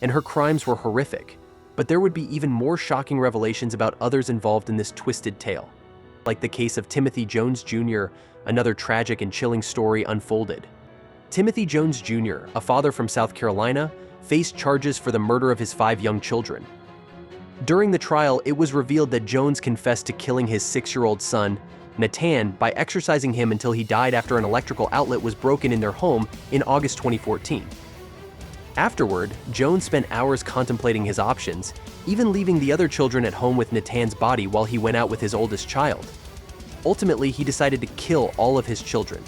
and her crimes were horrific. But there would be even more shocking revelations about others involved in this twisted tale. Like the case of Timothy Jones Jr., another tragic and chilling story unfolded. Timothy Jones Jr., a father from South Carolina, faced charges for the murder of his 5 young children. During the trial, it was revealed that Jones confessed to killing his 6-year-old son, Nathan, by exercising him until he died after an electrical outlet was broken in their home in August 2014. Afterward, Jones spent hours contemplating his options, even leaving the other children at home with Nathan's body while he went out with his oldest child. Ultimately, he decided to kill all of his children.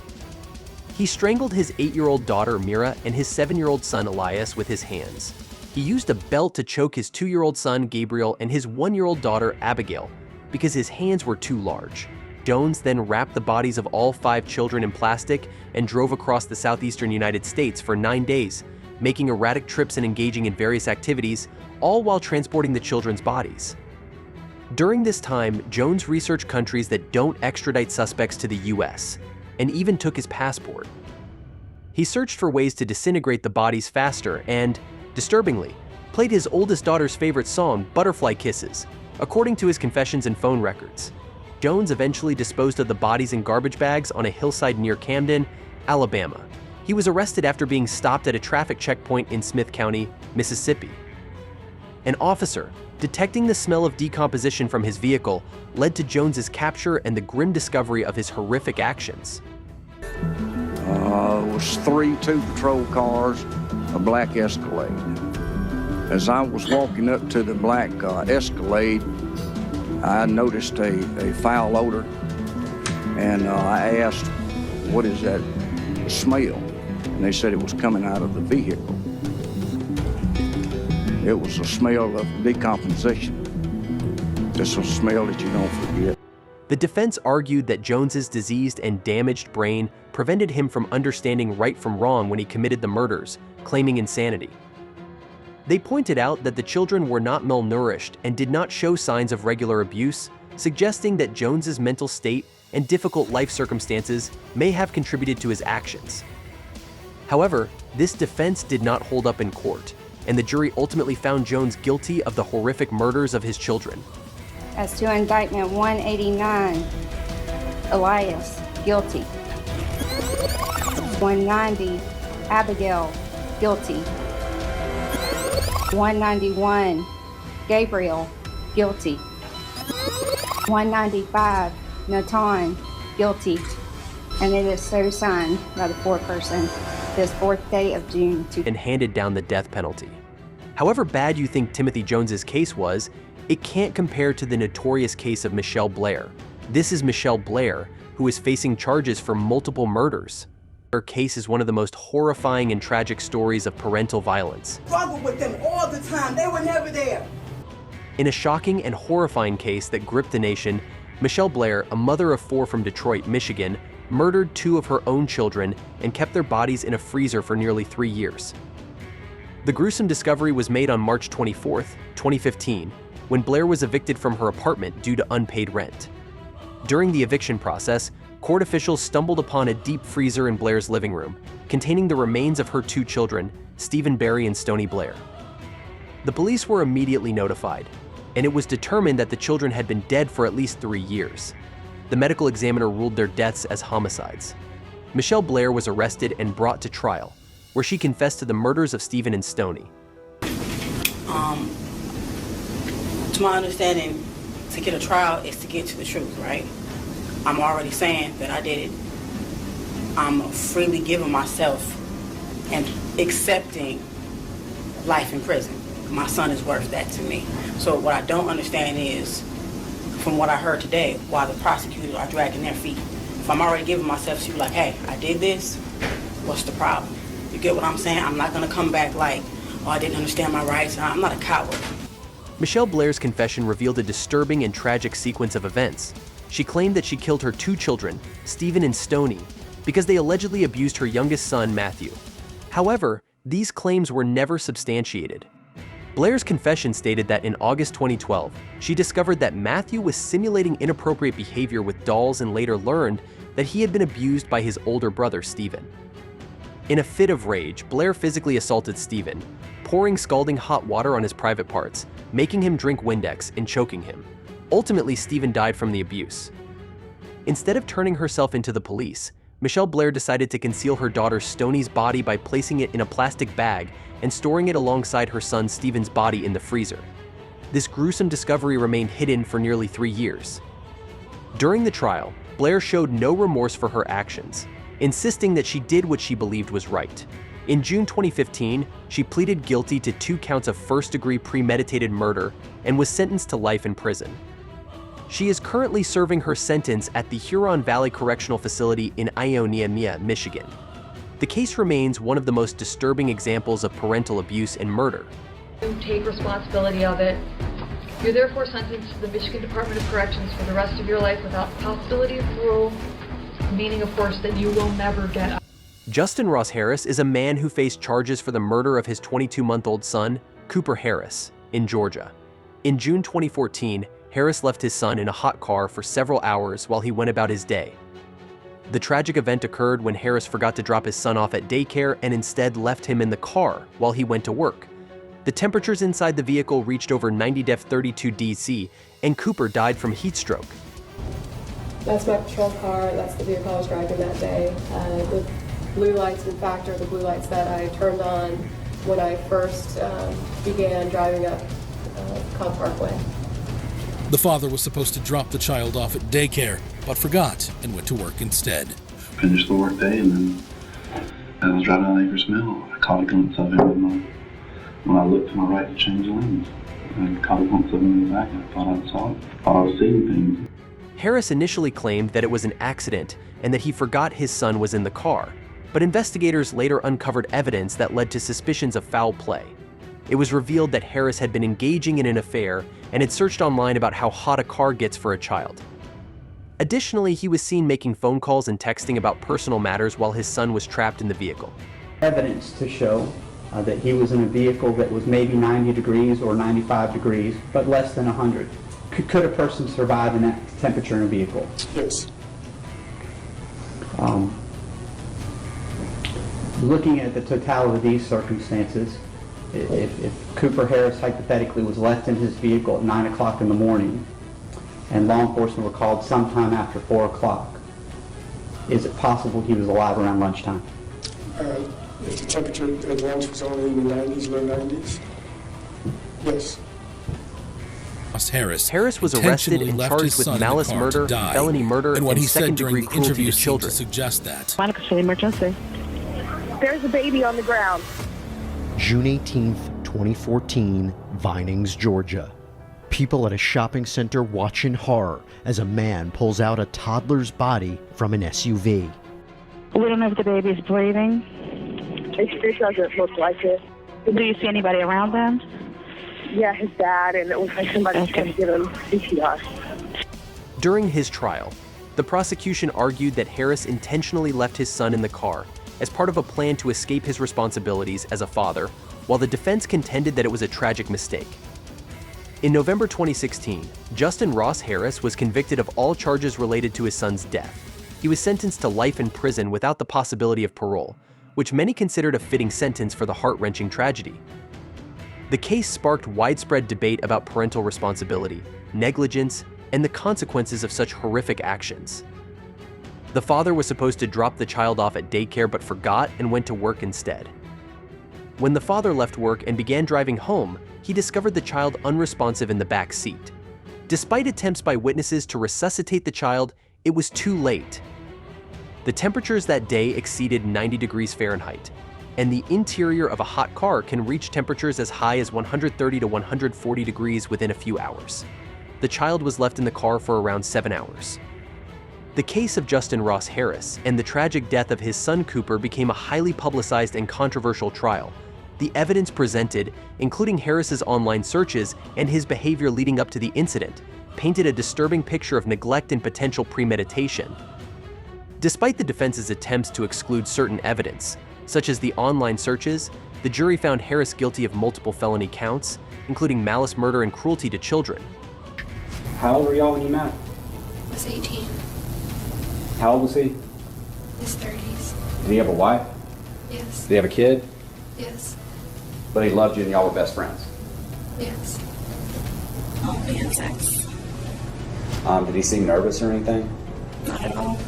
He strangled his 8-year-old daughter Mira and his 7-year-old son Elias with his hands. He used a belt to choke his 2-year-old son Gabriel and his 1-year-old daughter Abigail because his hands were too large. Jones then wrapped the bodies of all 5 children in plastic and drove across the southeastern United States for 9 days, making erratic trips and engaging in various activities, all while transporting the children's bodies. During this time, Jones researched countries that don't extradite suspects to the US, and even took his passport. He searched for ways to disintegrate the bodies faster and, disturbingly, played his oldest daughter's favorite song, Butterfly Kisses, according to his confessions and phone records. Jones eventually disposed of the bodies in garbage bags on a hillside near Camden, Alabama. He was arrested after being stopped at a traffic checkpoint in Smith County, Mississippi. An officer, detecting the smell of decomposition from his vehicle, led to Jones's capture and the grim discovery of his horrific actions. It was 3 patrol cars, a black Escalade. As I was walking up to the black Escalade, I noticed a foul odor, and I asked, "What is that smell?" And they said it was coming out of the vehicle. It was a smell of decomposition. It's a smell that you don't forget. The defense argued that Jones's diseased and damaged brain prevented him from understanding right from wrong when he committed the murders, claiming insanity. They pointed out that the children were not malnourished and did not show signs of regular abuse, suggesting that Jones's mental state and difficult life circumstances may have contributed to his actions. However, this defense did not hold up in court, and the jury ultimately found Jones guilty of the horrific murders of his children. As to indictment 189, Elias, guilty. 190, Abigail, guilty. 191, Gabriel, guilty. 195, Nathan, guilty. And it is so signed by the foreperson this 4th day of June. And handed down the death penalty. However bad you think Timothy Jones's case was, it can't compare to the notorious case of Michelle Blair. This is Michelle Blair, who is facing charges for multiple murders. Her case is one of the most horrifying and tragic stories of parental violence. Struggle with them all the time. They were never there. In a shocking and horrifying case that gripped the nation, Michelle Blair, a mother of 4 from Detroit, Michigan, murdered 2 of her own children and kept their bodies in a freezer for nearly 3 years. The gruesome discovery was made on March 24, 2015, when Blair was evicted from her apartment due to unpaid rent. During the eviction process, court officials stumbled upon a deep freezer in Blair's living room, containing the remains of her 2 children, Stephen Barry and Stoney Blair. The police were immediately notified, and it was determined that the children had been dead for at least 3 years. The medical examiner ruled their deaths as homicides. Michelle Blair was arrested and brought to trial, where she confessed to the murders of Stephen and Stoney. To my understanding, to get a trial is to get to the truth, right? I'm already saying that I did it. I'm freely giving myself and accepting life in prison. My son is worth that to me. So what I don't understand is, from what I heard today, why the prosecutors are dragging their feet. If I'm already giving myself to you, like, hey, I did this, what's the problem? You get what I'm saying? I'm not gonna come back like, oh, I didn't understand my rights. I'm not a coward. Michelle Blair's confession revealed a disturbing and tragic sequence of events. She claimed that she killed her 2 children, Stephen and Stoney, because they allegedly abused her youngest son, Matthew. However, these claims were never substantiated. Blair's confession stated that in August 2012, she discovered that Matthew was simulating inappropriate behavior with dolls and later learned that he had been abused by his older brother, Stephen. In a fit of rage, Blair physically assaulted Stephen, pouring scalding hot water on his private parts, making him drink Windex and choking him. Ultimately, Stephen died from the abuse. Instead of turning herself into the police, Michelle Blair decided to conceal her daughter Stoney's body by placing it in a plastic bag and storing it alongside her son Stephen's body in the freezer. This gruesome discovery remained hidden for nearly 3 years. During the trial, Blair showed no remorse for her actions, insisting that she did what she believed was right. In June 2015, she pleaded guilty to 2 counts of first-degree premeditated murder and was sentenced to life in prison. She is currently serving her sentence at the Huron Valley Correctional Facility in Ionia, Michigan. The case remains one of the most disturbing examples of parental abuse and murder. You take responsibility of it. You're therefore sentenced to the Michigan Department of Corrections for the rest of your life without the possibility of parole, meaning, of course, that you will never get out. Justin Ross Harris is a man who faced charges for the murder of his 22-month-old son, Cooper Harris, in Georgia. In June 2014, Harris left his son in a hot car for several hours while he went about his day. The tragic event occurred when Harris forgot to drop his son off at daycare and instead left him in the car while he went to work. The temperatures inside the vehicle reached over 90-32 DC, and Cooper died from heat stroke. That's my patrol car. That's the vehicle I was driving that day. The blue lights, in fact, are the blue lights that I turned on when I first began driving up Cobb Parkway. The father was supposed to drop the child off at daycare, but forgot and went to work instead. Finished the work day, and then as I was driving down Acres Mill, I caught a glimpse of him when I looked to my right to change lanes. I caught a glimpse of him in the back, and I thought I saw it. I thought I was seeing things. Harris initially claimed that it was an accident and that he forgot his son was in the car, but investigators later uncovered evidence that led to suspicions of foul play. It was revealed that Harris had been engaging in an affair and had searched online about how hot a car gets for a child. Additionally, he was seen making phone calls and texting about personal matters while his son was trapped in the vehicle. Evidence to show that he was in a vehicle that was maybe 90 degrees or 95 degrees, but less than 100. Could a person survive in that temperature in a vehicle? Yes. Looking at the totality of these circumstances, if Cooper Harris hypothetically was left in his vehicle at 9 o'clock in the morning and law enforcement were called sometime after 4 o'clock, is it possible he was alive around lunchtime? If the temperature at lunch was only in the 90s, low 90s, yes. Harris was arrested and charged with malice murder, felony murder, and second-degree cruelty to children. Monica, show the emergency. There's a baby on the ground. June 18th, 2014, Vinings, Georgia. People at a shopping center watch in horror as a man pulls out a toddler's body from an SUV. We don't know if the baby's breathing. It doesn't look like it. Do you see anybody around them? Yeah, his dad, and it was like somebody trying to give him CPR. During his trial, the prosecution argued that Harris intentionally left his son in the car as part of a plan to escape his responsibilities as a father, while the defense contended that it was a tragic mistake. In November 2016, Justin Ross Harris was convicted of all charges related to his son's death. He was sentenced to life in prison without the possibility of parole, which many considered a fitting sentence for the heart-wrenching tragedy. The case sparked widespread debate about parental responsibility, negligence, and the consequences of such horrific actions. The father was supposed to drop the child off at daycare but forgot and went to work instead. When the father left work and began driving home, he discovered the child unresponsive in the back seat. Despite attempts by witnesses to resuscitate the child, it was too late. The temperatures that day exceeded 90 degrees Fahrenheit, and the interior of a hot car can reach temperatures as high as 130 to 140 degrees within a few hours. The child was left in the car for around 7 hours. The case of Justin Ross Harris and the tragic death of his son Cooper became a highly publicized and controversial trial. The evidence presented, including Harris's online searches and his behavior leading up to the incident, painted a disturbing picture of neglect and potential premeditation. Despite the defense's attempts to exclude certain evidence, such as the online searches, the jury found Harris guilty of multiple felony counts, including malice murder and cruelty to children. How old were y'all when you met? I was 18. How old was he? His 30s. Did he have a wife? Yes. Did he have a kid? Yes. But he loved you and y'all were best friends. Yes. Oh, man, sex. Did he seem nervous or anything? Not at all.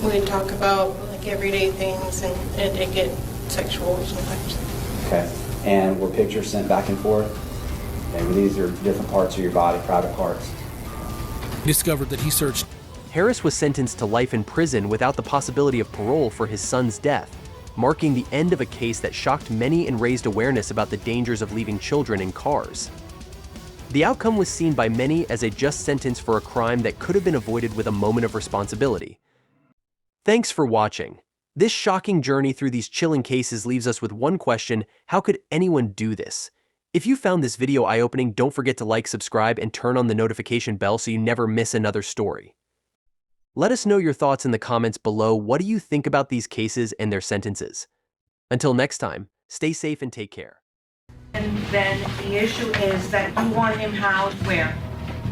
We didn't talk about like everyday things, and it did get sexual sometimes. Okay. And were pictures sent back and forth? Maybe these are different parts of your body, private parts. Discovered that he searched. Harris was sentenced to life in prison without the possibility of parole for his son's death, marking the end of a case that shocked many and raised awareness about the dangers of leaving children in cars. The outcome was seen by many as a just sentence for a crime that could have been avoided with a moment of responsibility. Thanks for watching. This shocking journey through these chilling cases leaves us with one question: how could anyone do this? If you found this video eye-opening, don't forget to like, subscribe, and turn on the notification bell so you never miss another story. Let us know your thoughts in the comments below. What do you think about these cases and their sentences? Until next time, stay safe and take care. And then the issue is that you want him housed where?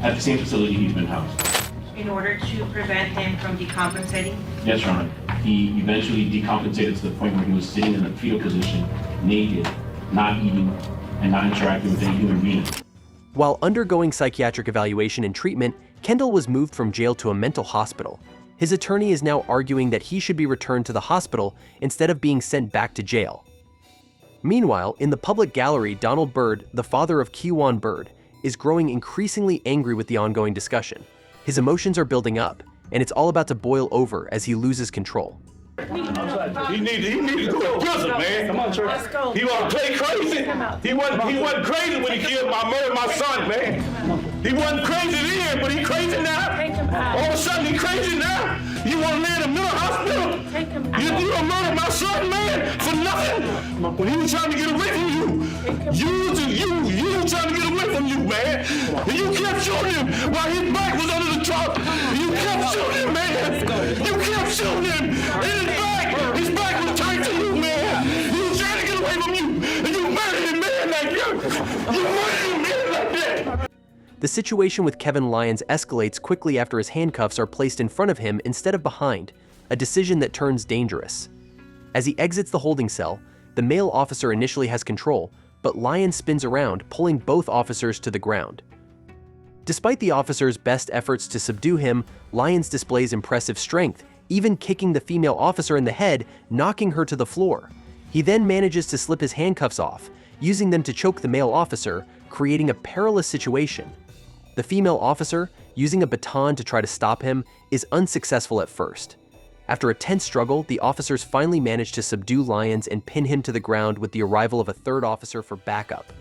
At the same facility he's been housed. In order to prevent him from decompensating? Yes, Your Honor. He eventually decompensated to the point where he was sitting in a fetal position, naked, not eating, and not interacting with any human being. While undergoing psychiatric evaluation and treatment, Kendall was moved from jail to a mental hospital. His attorney is now arguing that he should be returned to the hospital instead of being sent back to jail. Meanwhile, in the public gallery, Donald Byrd, the father of Kewan Byrd, is growing increasingly angry with the ongoing discussion. His emotions are building up, and it's all about to boil over as he loses control. He needed to go to prison, man. Come on, Let's go. He want to play crazy. He wasn't crazy when he killed my son, man. He wasn't crazy then, but he crazy now. All of a sudden he crazy now. You want to lay in a mental hospital? You don't murder my son, man, for nothing. When he was trying to get away from you, you was trying to get away from you, man. And you kept shooting him while his back was under the truck. You kept shooting him, man. You kept shooting him. His back was turned to you, man. He was trying to get away from you, and you murdered him, man, like you. You murdered him, man, like that. The situation with Kevin Lyons escalates quickly after his handcuffs are placed in front of him instead of behind, a decision that turns dangerous. As he exits the holding cell, the male officer initially has control, but Lyons spins around, pulling both officers to the ground. Despite the officer's best efforts to subdue him, Lyons displays impressive strength, even kicking the female officer in the head, knocking her to the floor. He then manages to slip his handcuffs off, using them to choke the male officer, creating a perilous situation. The female officer, using a baton to try to stop him, is unsuccessful at first. After a tense struggle, the officers finally manage to subdue Lyons and pin him to the ground with the arrival of a third officer for backup.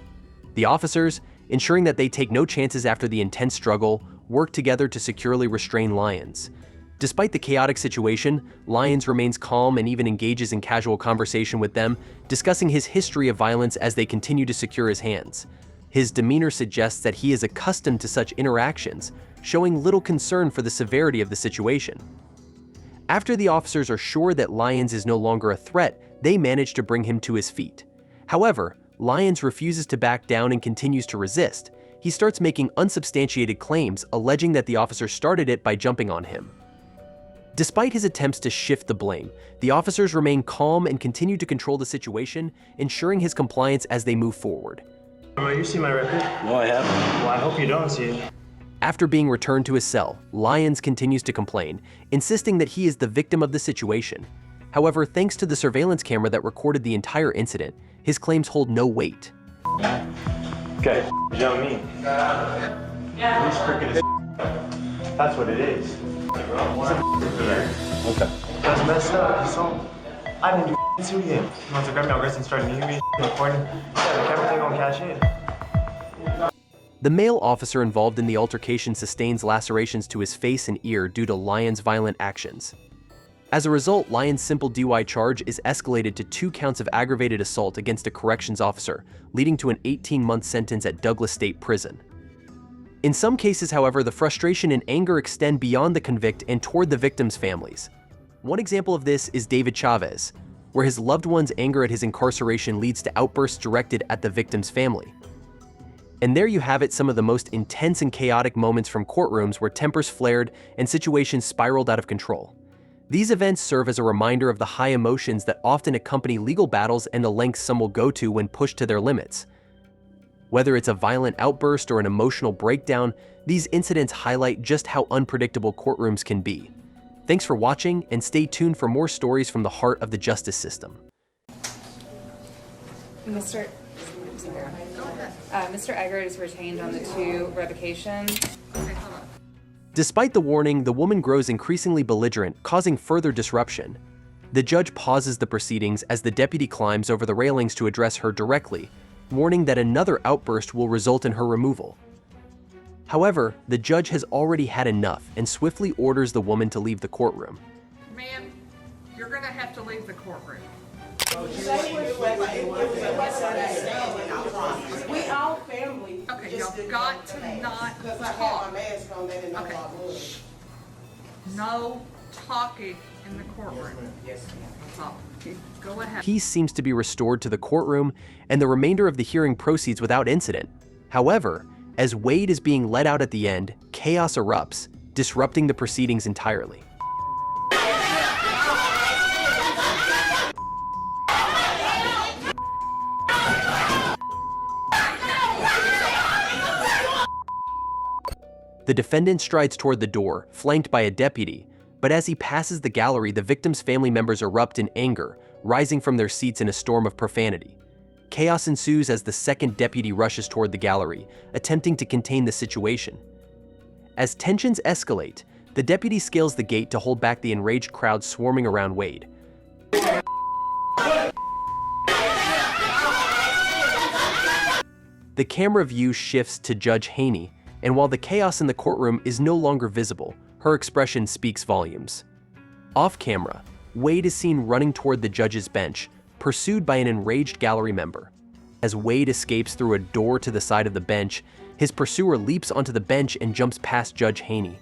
The officers, ensuring that they take no chances after the intense struggle, work together to securely restrain Lyons. Despite the chaotic situation, Lyons remains calm and even engages in casual conversation with them, discussing his history of violence as they continue to secure his hands. His demeanor suggests that he is accustomed to such interactions, showing little concern for the severity of the situation. After the officers are sure that Lyons is no longer a threat, they manage to bring him to his feet. However, Lyons refuses to back down and continues to resist. He starts making unsubstantiated claims, alleging that the officer started it by jumping on him. Despite his attempts to shift the blame, the officers remain calm and continue to control the situation, ensuring his compliance as they move forward. You see my record? No, I haven't. Well, I hope you don't see it. After being returned to his cell, Lyons continues to complain, insisting that he is the victim of the situation. However, thanks to the surveillance camera that recorded the entire incident, his claims hold no weight. Okay, you know me. Yeah. He's crooked as That's what it is. Okay. That's messed up. So, I didn't do to him. He wants to grab me on wrist and start kneeing me, recording. Yeah, the camera thing on cash in. The male officer involved in the altercation sustains lacerations to his face and ear due to Lyons' violent actions. As a result, Lyons' simple DUI charge is escalated to 2 counts of aggravated assault against a corrections officer, leading to an 18-month sentence at Douglas State Prison. In some cases, however, the frustration and anger extend beyond the convict and toward the victims' families. One example of this is David Chavez, where his loved one's anger at his incarceration leads to outbursts directed at the victim's family. And there you have it, some of the most intense and chaotic moments from courtrooms where tempers flared and situations spiraled out of control. These events serve as a reminder of the high emotions that often accompany legal battles and the lengths some will go to when pushed to their limits. Whether it's a violent outburst or an emotional breakdown, these incidents highlight just how unpredictable courtrooms can be. Thanks for watching, and stay tuned for more stories from the heart of the justice system. Mr. Eggert is retained on the 2 revocations. Despite the warning, the woman grows increasingly belligerent, causing further disruption. The judge pauses the proceedings as the deputy climbs over the railings to address her directly, warning that another outburst will result in her removal. However, the judge has already had enough and swiftly orders the woman to leave the courtroom. Ma'am, you're gonna have to leave the courtroom. We all family. Okay, y'all got to not talk. Okay. No talking in the courtroom. Yes, ma'am. Go ahead. Peace seems to be restored to the courtroom, and the remainder of the hearing proceeds without incident. However, as Wade is being let out at the end, chaos erupts, disrupting the proceedings entirely. The defendant strides toward the door, flanked by a deputy, but as he passes the gallery, the victim's family members erupt in anger, rising from their seats in a storm of profanity. Chaos ensues as the second deputy rushes toward the gallery, attempting to contain the situation. As tensions escalate, the deputy scales the gate to hold back the enraged crowd swarming around Wade. The camera view shifts to Judge Haney, and while the chaos in the courtroom is no longer visible, her expression speaks volumes. Off camera, Wade is seen running toward the judge's bench, pursued by an enraged gallery member. As Wade escapes through a door to the side of the bench, his pursuer leaps onto the bench and jumps past Judge Haney.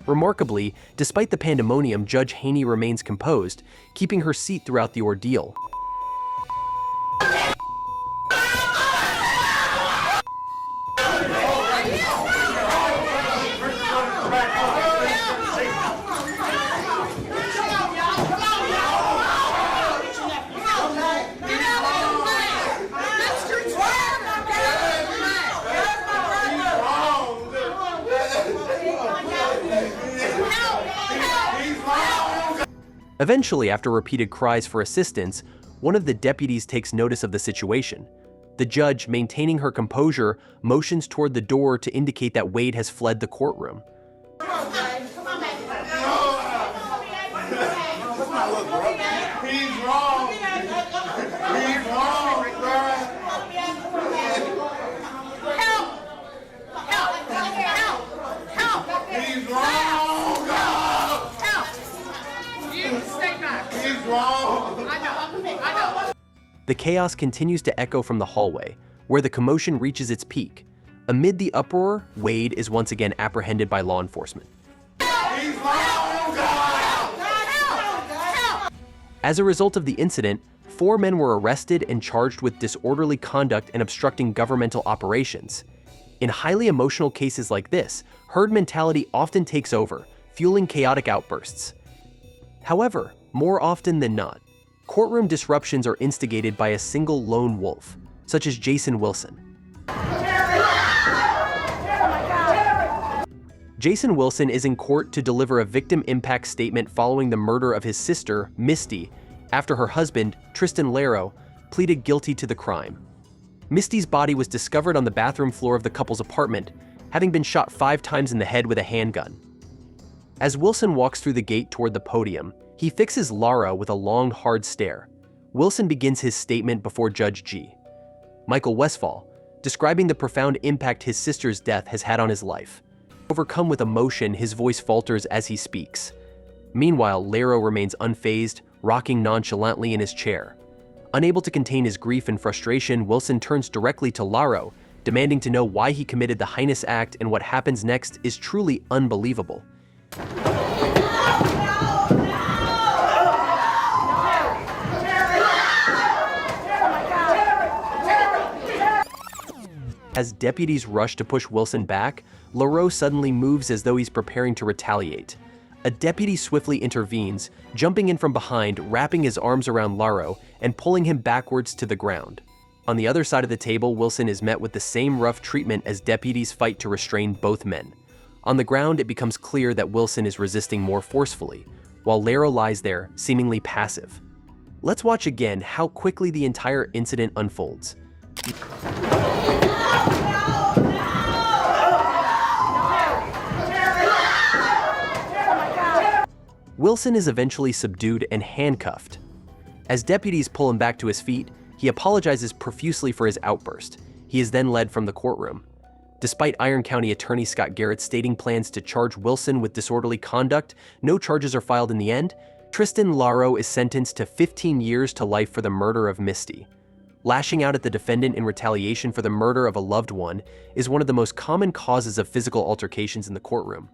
Remarkably, despite the pandemonium, Judge Haney remains composed, keeping her seat throughout the ordeal. Eventually, after repeated cries for assistance, one of the deputies takes notice of the situation. The judge, maintaining her composure, motions toward the door to indicate that Wade has fled the courtroom. The chaos continues to echo from the hallway, where the commotion reaches its peak. Amid the uproar, Wade is once again apprehended by law enforcement. As a result of the incident, 4 men were arrested and charged with disorderly conduct and obstructing governmental operations. In highly emotional cases like this, herd mentality often takes over, fueling chaotic outbursts. However, more often than not, courtroom disruptions are instigated by a single lone wolf, such as Jason Wilson. Jason Wilson is in court to deliver a victim impact statement following the murder of his sister, Misty, after her husband, Tristan Laro, pleaded guilty to the crime. Misty's body was discovered on the bathroom floor of the couple's apartment, having been shot 5 times in the head with a handgun. As Wilson walks through the gate toward the podium, he fixes Lara with a long, hard stare. Wilson begins his statement before Judge G. Michael Westfall, describing the profound impact his sister's death has had on his life. Overcome with emotion, his voice falters as he speaks. Meanwhile, Laro remains unfazed, rocking nonchalantly in his chair. Unable to contain his grief and frustration, Wilson turns directly to Laro, demanding to know why he committed the heinous act, and what happens next is truly unbelievable. As deputies rush to push Wilson back, Laro suddenly moves as though he's preparing to retaliate. A deputy swiftly intervenes, jumping in from behind, wrapping his arms around Laro and pulling him backwards to the ground. On the other side of the table, Wilson is met with the same rough treatment as deputies fight to restrain both men. On the ground, it becomes clear that Wilson is resisting more forcefully, while Laro lies there, seemingly passive. Let's watch again how quickly the entire incident unfolds. Wilson is eventually subdued and handcuffed. As deputies pull him back to his feet, he apologizes profusely for his outburst. He is then led from the courtroom. Despite Iron County Attorney Scott Garrett stating plans to charge Wilson with disorderly conduct, no charges are filed in the end. Tristan Laro is sentenced to 15 years to life for the murder of Misty. Lashing out at the defendant in retaliation for the murder of a loved one is one of the most common causes of physical altercations in the courtroom.